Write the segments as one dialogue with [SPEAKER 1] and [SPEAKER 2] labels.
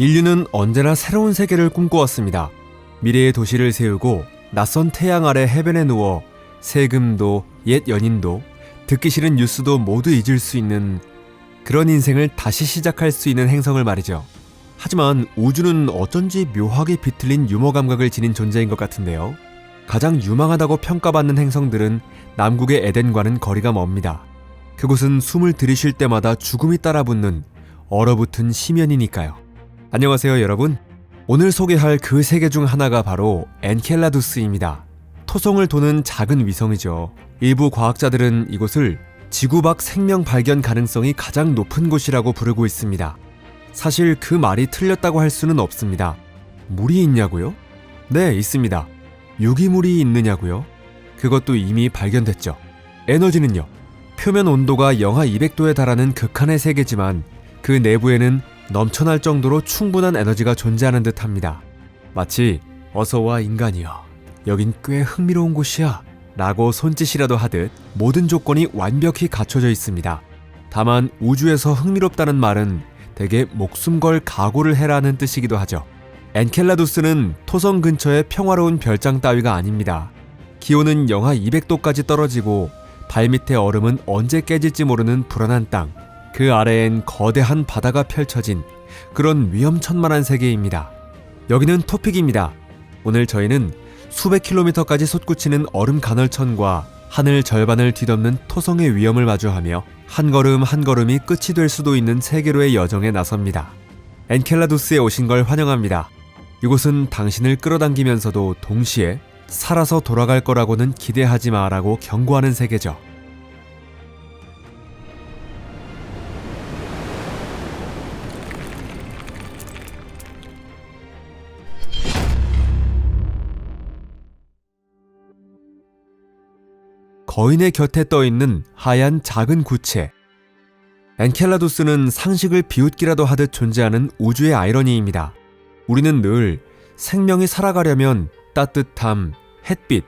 [SPEAKER 1] 인류는 언제나 새로운 세계를 꿈꿔왔습니다. 미래의 도시를 세우고 낯선 태양 아래 해변에 누워 세금도 옛 연인도 듣기 싫은 뉴스도 모두 잊을 수 있는 그런 인생을 다시 시작할 수 있는 행성을 말이죠. 하지만 우주는 어쩐지 묘하게 비틀린 유머 감각을 지닌 존재인 것 같은데요. 가장 유망하다고 평가받는 행성들은 남극의 에덴과는 거리가 멉니다. 그곳은 숨을 들이쉴 때마다 죽음이 따라붙는 얼어붙은 심연이니까요. 안녕하세요 여러분. 오늘 소개할 그 세계 중 하나가 바로 엔켈라두스입니다. 토성을 도는 작은 위성이죠. 일부 과학자들은 이곳을 지구 밖 생명 발견 가능성이 가장 높은 곳이라고 부르고 있습니다. 사실 그 말이 틀렸다고 할 수는 없습니다. 물이 있냐고요? 네, 있습니다. 유기물이 있느냐고요? 그것도 이미 발견됐죠. 에너지는요? 표면 온도가 영하 200도에 달하는 극한의 세계지만 그 내부에는 넘쳐날 정도로 충분한 에너지가 존재하는 듯합니다. 마치 어서와 인간이여, 여긴 꽤 흥미로운 곳이야 라고 손짓이라도 하듯 모든 조건이 완벽히 갖춰져 있습니다. 다만 우주에서 흥미롭다는 말은 대개 목숨 걸 각오를 해라는 뜻이기도 하죠. 엔켈라두스는 토성 근처의 평화로운 별장 따위가 아닙니다. 기온은 영하 200도까지 떨어지고 발밑의 얼음은 언제 깨질지 모르는 불안한 땅, 그 아래엔 거대한 바다가 펼쳐진 그런 위험천만한 세계입니다. 여기는 토픽입니다. 오늘 저희는 수백 킬로미터까지 솟구치는 얼음 간헐천과 하늘 절반을 뒤덮는 토성의 위험을 마주하며 한 걸음 한 걸음이 끝이 될 수도 있는 세계로의 여정에 나섭니다. 엔켈라두스에 오신 걸 환영합니다. 이곳은 당신을 끌어당기면서도 동시에 살아서 돌아갈 거라고는 기대하지 마라고 경고하는 세계죠. 거인의 곁에 떠있는 하얀 작은 구체. 엔켈라두스는 상식을 비웃기라도 하듯 존재하는 우주의 아이러니입니다. 우리는 늘 생명이 살아가려면 따뜻함, 햇빛,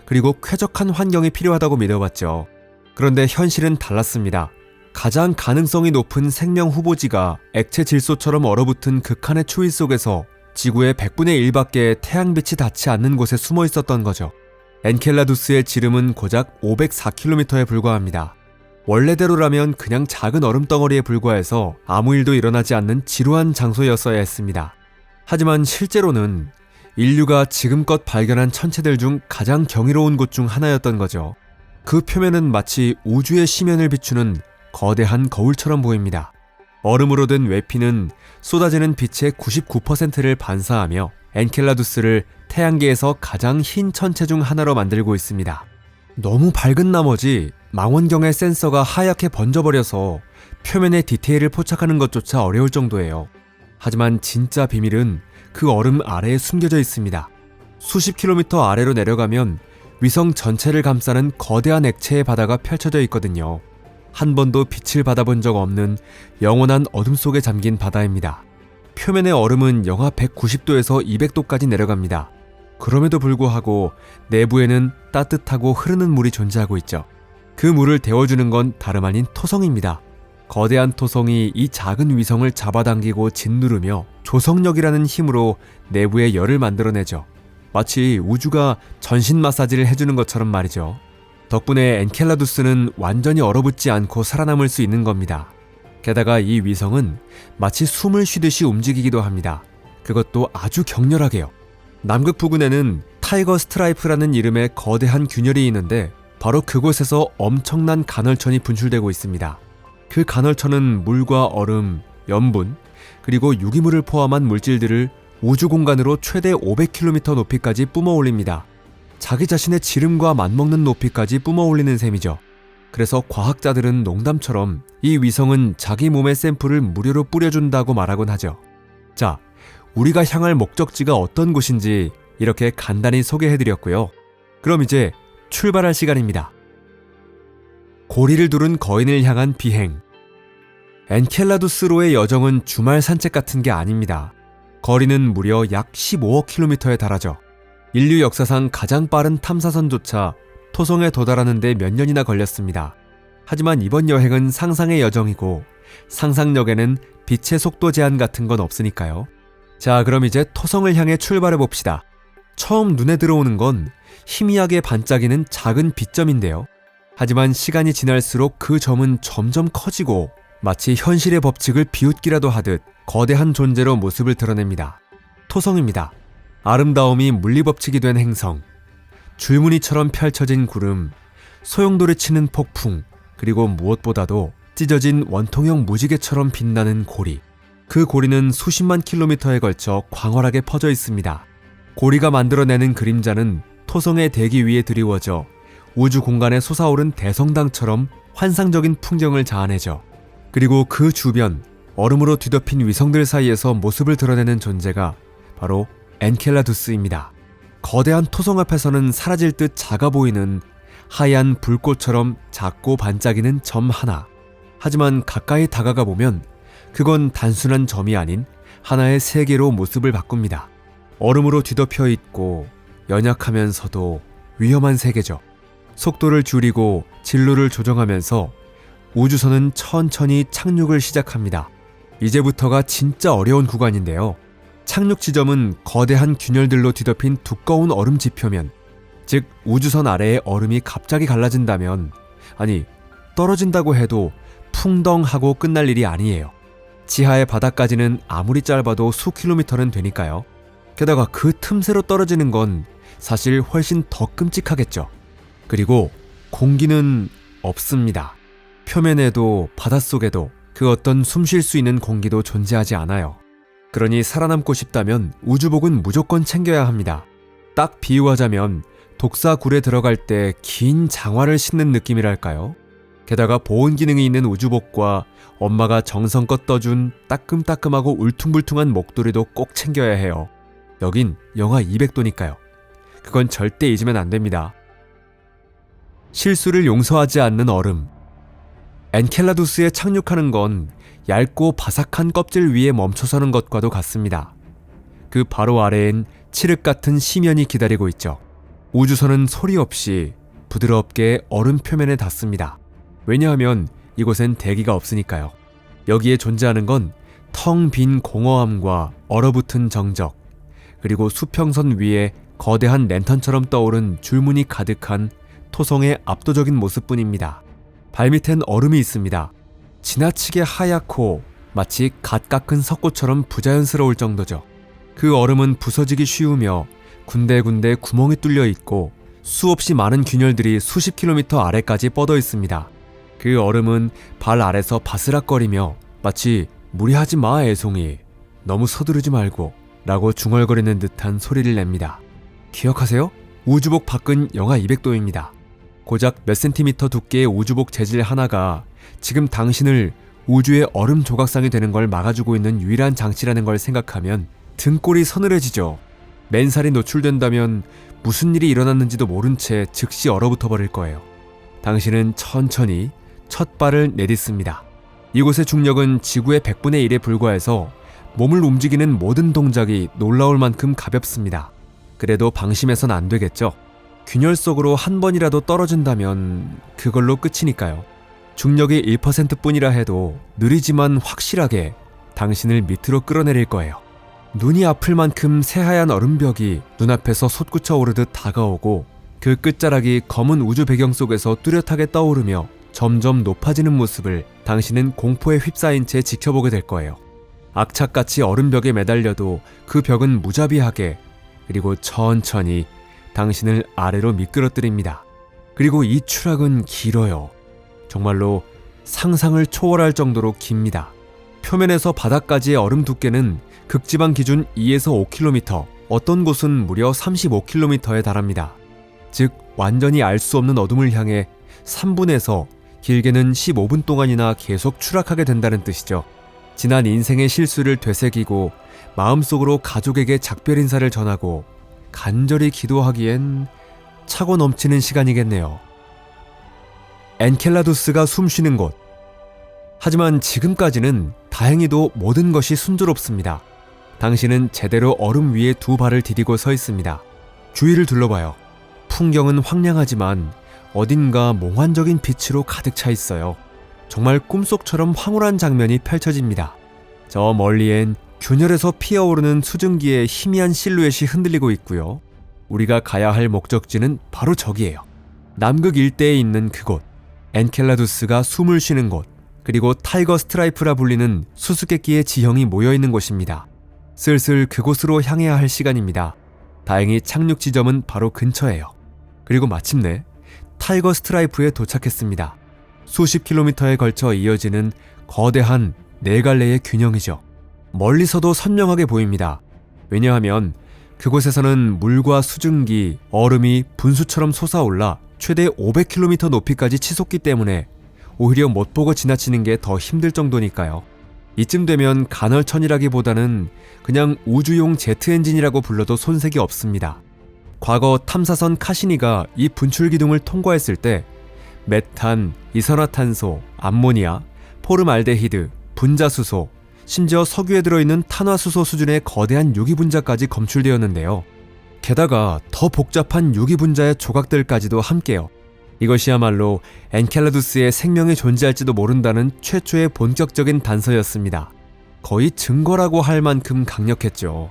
[SPEAKER 1] 그리고 쾌적한 환경이 필요하다고 믿어왔죠. 그런데 현실은 달랐습니다. 가장 가능성이 높은 생명 후보지가 액체 질소처럼 얼어붙은 극한의 추위 속에서 지구의 100분의 1밖에 태양빛이 닿지 않는 곳에 숨어 있었던 거죠. 엔켈라두스의 지름은 고작 504km에 불과합니다. 원래대로라면 그냥 작은 얼음덩어리에 불과해서 아무 일도 일어나지 않는 지루한 장소였어야 했습니다. 하지만 실제로는 인류가 지금껏 발견한 천체들 중 가장 경이로운 곳 중 하나였던 거죠. 그 표면은 마치 우주의 심연을 비추는 거대한 거울처럼 보입니다. 얼음으로 된 외피는 쏟아지는 빛의 99%를 반사하며 엔켈라두스를 태양계에서 가장 흰 천체 중 하나로 만들고 있습니다. 너무 밝은 나머지 망원경의 센서가 하얗게 번져버려서 표면의 디테일을 포착하는 것조차 어려울 정도예요. 하지만 진짜 비밀은 그 얼음 아래에 숨겨져 있습니다. 수십 킬로미터 아래로 내려가면 위성 전체를 감싸는 거대한 액체의 바다가 펼쳐져 있거든요. 한 번도 빛을 받아본 적 없는 영원한 어둠 속에 잠긴 바다입니다. 표면의 얼음은 영하 190도에서 200도까지 내려갑니다. 그럼에도 불구하고 내부에는 따뜻하고 흐르는 물이 존재하고 있죠. 그 물을 데워주는 건 다름 아닌 토성입니다. 거대한 토성이 이 작은 위성을 잡아당기고 짓누르며 조성력이라는 힘으로 내부에 열을 만들어내죠. 마치 우주가 전신 마사지를 해주는 것처럼 말이죠. 덕분에 엔켈라두스는 완전히 얼어붙지 않고 살아남을 수 있는 겁니다. 게다가 이 위성은 마치 숨을 쉬듯이 움직이기도 합니다. 그것도 아주 격렬하게요. 남극 부근에는 타이거 스트라이프라는 이름의 거대한 균열이 있는데 바로 그곳에서 엄청난 간헐천이 분출되고 있습니다. 그 간헐천은 물과 얼음, 염분, 그리고 유기물을 포함한 물질들을 우주 공간으로 최대 500km 높이까지 뿜어 올립니다. 자기 자신의 지름과 맞먹는 높이까지 뿜어 올리는 셈이죠. 그래서 과학자들은 농담처럼 이 위성은 자기 몸의 샘플을 무료로 뿌려준다고 말하곤 하죠. 자, 우리가 향할 목적지가 어떤 곳인지 이렇게 간단히 소개해드렸고요. 그럼 이제 출발할 시간입니다. 고리를 두른 거인을 향한 비행. 엔켈라두스로의 여정은 주말 산책 같은 게 아닙니다. 거리는 무려 약 15억 킬로미터에 달하죠. 인류 역사상 가장 빠른 탐사선조차 토성에 도달하는 데 몇 년이나 걸렸습니다. 하지만 이번 여행은 상상의 여정이고 상상력에는 빛의 속도 제한 같은 건 없으니까요. 자, 그럼 이제 토성을 향해 출발해 봅시다. 처음 눈에 들어오는 건 희미하게 반짝이는 작은 빛점인데요. 하지만 시간이 지날수록 그 점은 점점 커지고 마치 현실의 법칙을 비웃기라도 하듯 거대한 존재로 모습을 드러냅니다. 토성입니다. 아름다움이 물리법칙이 된 행성, 줄무늬처럼 펼쳐진 구름, 소용돌이 치는 폭풍, 그리고 무엇보다도 찢어진 원통형 무지개처럼 빛나는 고리. 그 고리는 수십만 킬로미터에 걸쳐 광활하게 퍼져 있습니다. 고리가 만들어내는 그림자는 토성의 대기 위에 드리워져 우주 공간에 솟아오른 대성당처럼 환상적인 풍경을 자아내죠. 그리고 그 주변, 얼음으로 뒤덮인 위성들 사이에서 모습을 드러내는 존재가 바로 엔켈라두스입니다. 거대한 토성 앞에서는 사라질 듯 작아 보이는 하얀 불꽃처럼 작고 반짝이는 점 하나. 하지만 가까이 다가가 보면 그건 단순한 점이 아닌 하나의 세계로 모습을 바꿉니다. 얼음으로 뒤덮여 있고 연약하면서도 위험한 세계죠. 속도를 줄이고 진로를 조정하면서 우주선은 천천히 착륙을 시작합니다. 이제부터가 진짜 어려운 구간인데요. 착륙 지점은 거대한 균열들로 뒤덮인 두꺼운 얼음 지표면, 즉 우주선 아래의 얼음이 갑자기 갈라진다면, 아니 떨어진다고 해도 풍덩 하고 끝날 일이 아니에요. 지하의 바닥까지는 아무리 짧아도 수 킬로미터는 되니까요. 게다가 그 틈새로 떨어지는 건 사실 훨씬 더 끔찍하겠죠. 그리고 공기는 없습니다. 표면에도 바닷속에도 그 어떤 숨 쉴 수 있는 공기도 존재하지 않아요. 그러니 살아남고 싶다면 우주복은 무조건 챙겨야 합니다. 딱 비유하자면 독사굴에 들어갈 때 긴 장화를 신는 느낌이랄까요? 게다가 보온 기능이 있는 우주복과 엄마가 정성껏 떠준 따끔따끔하고 울퉁불퉁한 목도리도 꼭 챙겨야 해요. 여긴 영하 200도니까요. 그건 절대 잊으면 안 됩니다. 실수를 용서하지 않는 얼음. 엔켈라두스에 착륙하는 건 얇고 바삭한 껍질 위에 멈춰서는 것과도 같습니다. 그 바로 아래엔 칠흑 같은 심연이 기다리고 있죠. 우주선은 소리 없이 부드럽게 얼음 표면에 닿습니다. 왜냐하면 이곳엔 대기가 없으니까요. 여기에 존재하는 건 텅 빈 공허함과 얼어붙은 정적, 그리고 수평선 위에 거대한 랜턴처럼 떠오른 줄무늬 가득한 토성의 압도적인 모습뿐입니다. 발밑엔 얼음이 있습니다. 지나치게 하얗고 마치 갓 깎은 석고처럼 부자연스러울 정도죠. 그 얼음은 부서지기 쉬우며 군데군데 구멍이 뚫려 있고 수없이 많은 균열들이 수십 킬로미터 아래까지 뻗어 있습니다. 그 얼음은 발 아래서 바스락거리며 마치 무리하지 마 애송이, 너무 서두르지 말고 라고 중얼거리는 듯한 소리를 냅니다. 기억하세요? 우주복 밖은 영하 200도입니다. 고작 몇 센티미터 두께의 우주복 재질 하나가 지금 당신을 우주의 얼음 조각상이 되는 걸 막아주고 있는 유일한 장치라는 걸 생각하면 등골이 서늘해지죠. 맨살이 노출된다면 무슨 일이 일어났는지도 모른 채 즉시 얼어붙어 버릴 거예요. 당신은 천천히 첫 발을 내딛습니다. 이곳의 중력은 지구의 100분의 1에 불과해서 몸을 움직이는 모든 동작이 놀라울 만큼 가볍습니다. 그래도 방심해선 안 되겠죠. 균열 속으로 한 번이라도 떨어진다면 그걸로 끝이니까요. 중력이 1%뿐이라 해도 느리지만 확실하게 당신을 밑으로 끌어내릴 거예요. 눈이 아플 만큼 새하얀 얼음벽이 눈앞에서 솟구쳐 오르듯 다가오고 그 끝자락이 검은 우주 배경 속에서 뚜렷하게 떠오르며 점점 높아지는 모습을 당신은 공포에 휩싸인 채 지켜보게 될 거예요. 악착같이 얼음벽에 매달려도 그 벽은 무자비하게, 그리고 천천히 당신을 아래로 미끄러뜨립니다. 그리고 이 추락은 길어요. 정말로 상상을 초월할 정도로 깁니다. 표면에서 바닥까지의 얼음 두께는 극지방 기준 2에서 5km, 어떤 곳은 무려 35km에 달합니다. 즉 완전히 알 수 없는 어둠을 향해 3분에서 길게는 15분 동안이나 계속 추락하게 된다는 뜻이죠. 지난 인생의 실수를 되새기고 마음속으로 가족에게 작별 인사를 전하고 간절히 기도하기엔 차고 넘치는 시간이겠네요. 엔켈라두스가 숨쉬는 곳. 하지만 지금까지는 다행히도 모든 것이 순조롭습니다. 당신은 제대로 얼음 위에 두 발을 디디고 서 있습니다. 주위를 둘러봐요. 풍경은 황량하지만 어딘가 몽환적인 빛으로 가득 차 있어요. 정말 꿈속처럼 황홀한 장면이 펼쳐집니다. 저 멀리엔 균열에서 피어오르는 수증기의 희미한 실루엣이 흔들리고 있고요. 우리가 가야 할 목적지는 바로 저기예요. 남극 일대에 있는 그곳, 엔켈라두스가 숨을 쉬는 곳, 그리고 타이거 스트라이프라 불리는 수수께끼의 지형이 모여있는 곳입니다. 슬슬 그곳으로 향해야 할 시간입니다. 다행히 착륙 지점은 바로 근처예요. 그리고 마침내 타이거 스트라이프에 도착했습니다. 수십 킬로미터에 걸쳐 이어지는 거대한 네 갈래의 균형이죠. 멀리서도 선명하게 보입니다. 왜냐하면 그곳에서는 물과 수증기, 얼음이 분수처럼 솟아올라 최대 500km 높이까지 치솟기 때문에 오히려 못 보고 지나치는 게 더 힘들 정도니까요. 이쯤 되면 간헐천이라기보다는 그냥 우주용 제트 엔진이라고 불러도 손색이 없습니다. 과거 탐사선 카시니가 이 분출 기둥을 통과했을 때 메탄, 이산화탄소, 암모니아, 포름알데히드, 분자수소, 심지어 석유에 들어있는 탄화수소 수준의 거대한 유기분자까지 검출되었는데요. 게다가 더 복잡한 유기분자의 조각들까지도 함께요. 이것이야말로 엔켈라두스에 생명이 존재할지도 모른다는 최초의 본격적인 단서였습니다. 거의 증거라고 할 만큼 강력했죠.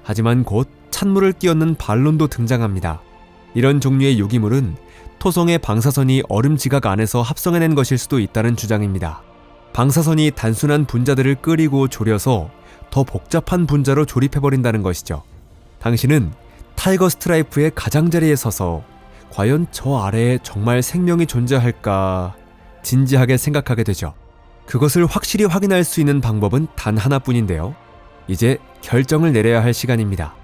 [SPEAKER 1] 하지만 곧 찬물을 끼얹는 반론도 등장합니다. 이런 종류의 유기물은 토성의 방사선이 얼음 지각 안에서 합성해낸 것일 수도 있다는 주장입니다. 방사선이 단순한 분자들을 끓이고 졸여서 더 복잡한 분자로 조립해버린다는 것이죠. 당신은 타이거 스트라이프의 가장자리에 서서 과연 저 아래에 정말 생명이 존재할까 진지하게 생각하게 되죠. 그것을 확실히 확인할 수 있는 방법은 단 하나뿐인데요. 이제 결정을 내려야 할 시간입니다.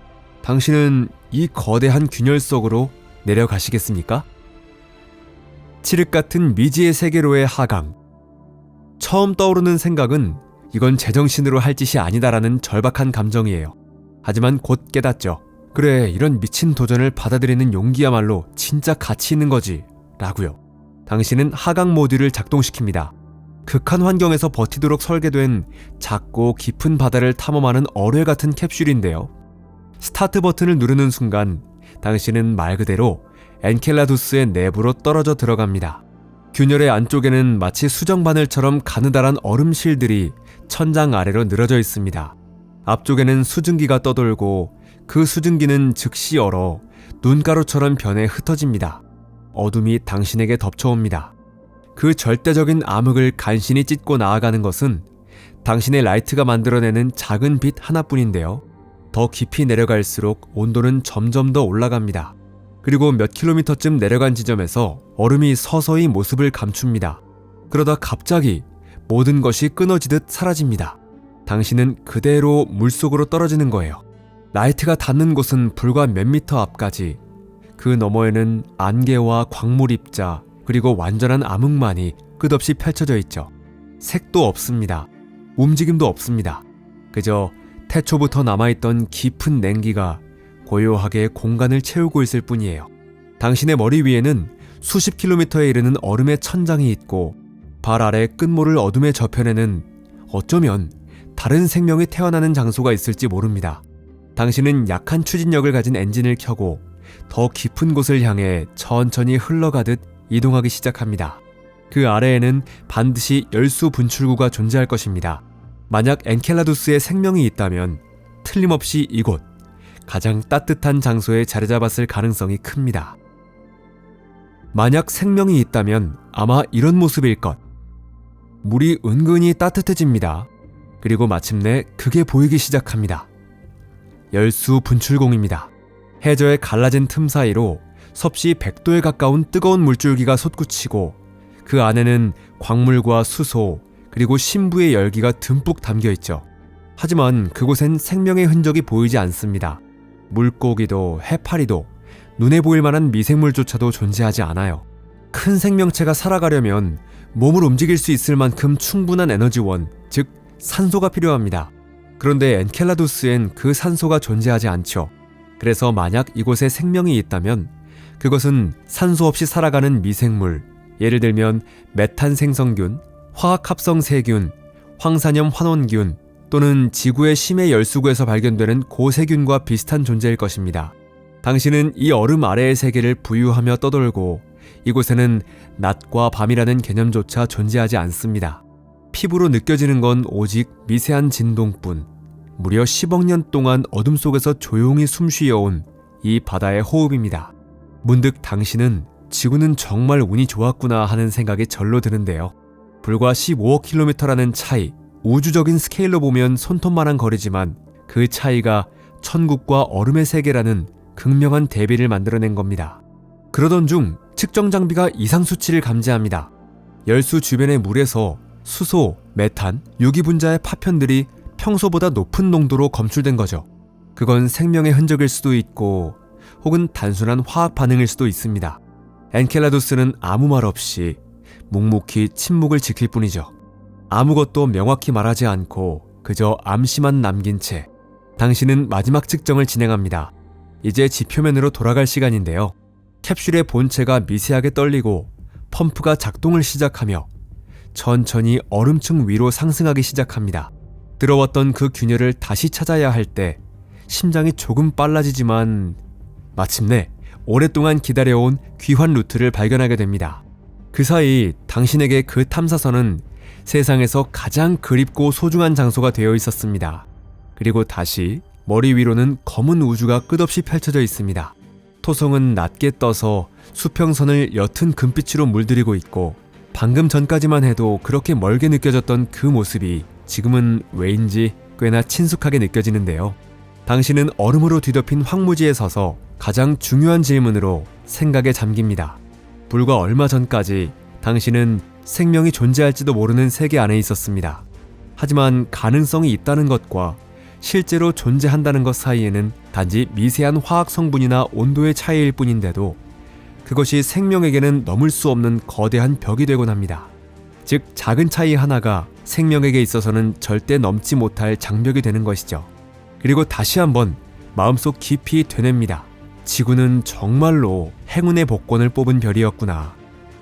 [SPEAKER 1] 당신은 이 거대한 균열 속으로 내려가시겠습니까? 칠흑 같은 미지의 세계로의 하강. 처음 떠오르는 생각은 이건 제정신으로 할 짓이 아니다라는 절박한 감정이에요. 하지만 곧 깨닫죠. 그래, 이런 미친 도전을 받아들이는 용기야말로 진짜 가치 있는 거지 라고요. 당신은 하강 모듈을 작동시킵니다. 극한 환경에서 버티도록 설계된 작고 깊은 바다를 탐험하는 어뢰 같은 캡슐인데요. 스타트 버튼을 누르는 순간 당신은 말 그대로 엔켈라두스의 내부로 떨어져 들어갑니다. 균열의 안쪽에는 마치 수정바늘처럼 가느다란 얼음실들이 천장 아래로 늘어져 있습니다. 앞쪽에는 수증기가 떠돌고 그 수증기는 즉시 얼어 눈가루처럼 변해 흩어집니다. 어둠이 당신에게 덮쳐옵니다. 그 절대적인 암흑을 간신히 찢고 나아가는 것은 당신의 라이트가 만들어내는 작은 빛 하나뿐인데요. 더 깊이 내려갈수록 온도는 점점 더 올라갑니다. 그리고 몇 킬로미터쯤 내려간 지점에서 얼음이 서서히 모습을 감춥니다. 그러다 갑자기 모든 것이 끊어지듯 사라집니다. 당신은 그대로 물속으로 떨어지는 거예요. 라이트가 닿는 곳은 불과 몇 미터 앞까지, 그 너머에는 안개와 광물 입자 그리고 완전한 암흑만이 끝없이 펼쳐져 있죠. 색도 없습니다. 움직임도 없습니다. 그저 태초부터 남아있던 깊은 냉기가 고요하게 공간을 채우고 있을 뿐이에요. 당신의 머리 위에는 수십 킬로미터에 이르는 얼음의 천장이 있고 발 아래 끝모를 어둠에 접혀내는 어쩌면 다른 생명이 태어나는 장소가 있을지 모릅니다. 당신은 약한 추진력을 가진 엔진을 켜고 더 깊은 곳을 향해 천천히 흘러가듯 이동하기 시작합니다. 그 아래에는 반드시 열수 분출구가 존재할 것입니다. 만약 엔켈라두스에 생명이 있다면 틀림없이 이곳, 가장 따뜻한 장소에 자리 잡았을 가능성이 큽니다. 만약 생명이 있다면 아마 이런 모습일 것. 물이 은근히 따뜻해집니다. 그리고 마침내 그게 보이기 시작합니다. 열수 분출공입니다. 해저의 갈라진 틈 사이로 섭씨 100도에 가까운 뜨거운 물줄기가 솟구치고 그 안에는 광물과 수소 그리고 심부의 열기가 듬뿍 담겨있죠. 하지만 그곳엔 생명의 흔적이 보이지 않습니다. 물고기도 해파리도 눈에 보일 만한 미생물조차도 존재하지 않아요. 큰 생명체가 살아가려면 몸을 움직일 수 있을 만큼 충분한 에너지원, 즉 산소가 필요합니다. 그런데 엔켈라두스엔 그 산소가 존재하지 않죠. 그래서 만약 이곳에 생명이 있다면 그것은 산소 없이 살아가는 미생물, 예를 들면 메탄 생성균, 화학합성 세균, 황산염 환원균 또는 지구의 심해 열수구에서 발견되는 고세균과 비슷한 존재일 것입니다. 당신은 이 얼음 아래의 세계를 부유하며 떠돌고 이곳에는 낮과 밤이라는 개념조차 존재하지 않습니다. 피부로 느껴지는 건 오직 미세한 진동뿐. 무려 10억 년 동안 어둠 속에서 조용히 숨쉬어온 이 바다의 호흡입니다. 문득 당신은 지구는 정말 운이 좋았구나 하는 생각이 절로 드는데요. 불과 15억 킬로미터라는 차이, 우주적인 스케일로 보면 손톱만한 거리지만 그 차이가 천국과 얼음의 세계라는 극명한 대비를 만들어낸 겁니다. 그러던 중 측정 장비가 이상 수치를 감지합니다. 열수 주변의 물에서 수소, 메탄, 유기분자의 파편들이 평소보다 높은 농도로 검출된 거죠. 그건 생명의 흔적일 수도 있고 혹은 단순한 화학 반응일 수도 있습니다. 엔켈라두스는 아무 말 없이 묵묵히 침묵을 지킬 뿐이죠. 아무것도 명확히 말하지 않고 그저 암시만 남긴 채 당신은 마지막 측정을 진행합니다. 이제 지표면으로 돌아갈 시간인데요. 캡슐의 본체가 미세하게 떨리고 펌프가 작동을 시작하며 천천히 얼음층 위로 상승하기 시작합니다. 들어왔던 그 균열을 다시 찾아야 할 때 심장이 조금 빨라지지만 마침내 오랫동안 기다려온 귀환 루트를 발견하게 됩니다. 그 사이 당신에게 그 탐사선은 세상에서 가장 그립고 소중한 장소가 되어 있었습니다. 그리고 다시 머리 위로는 검은 우주가 끝없이 펼쳐져 있습니다. 토성은 낮게 떠서 수평선을 옅은 금빛으로 물들이고 있고 방금 전까지만 해도 그렇게 멀게 느껴졌던 그 모습이 지금은 왜인지 꽤나 친숙하게 느껴지는데요. 당신은 얼음으로 뒤덮인 황무지에 서서 가장 중요한 질문으로 생각에 잠깁니다. 불과 얼마 전까지 당신은 생명이 존재할지도 모르는 세계 안에 있었습니다. 하지만 가능성이 있다는 것과 실제로 존재한다는 것 사이에는 단지 미세한 화학 성분이나 온도의 차이일 뿐인데도 그것이 생명에게는 넘을 수 없는 거대한 벽이 되곤 합니다. 즉 작은 차이 하나가 생명에게 있어서는 절대 넘지 못할 장벽이 되는 것이죠. 그리고 다시 한번 마음속 깊이 되뇌입니다. 지구는 정말로 행운의 복권을 뽑은 별이었구나.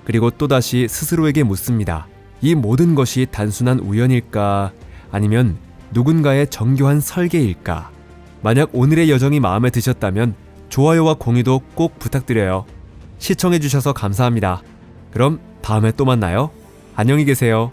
[SPEAKER 1] 그리고 또다시 스스로에게 묻습니다. 이 모든 것이 단순한 우연일까? 아니면 누군가의 정교한 설계일까? 만약 오늘의 여정이 마음에 드셨다면 좋아요와 공유도 꼭 부탁드려요. 시청해주셔서 감사합니다. 그럼 다음에 또 만나요. 안녕히 계세요.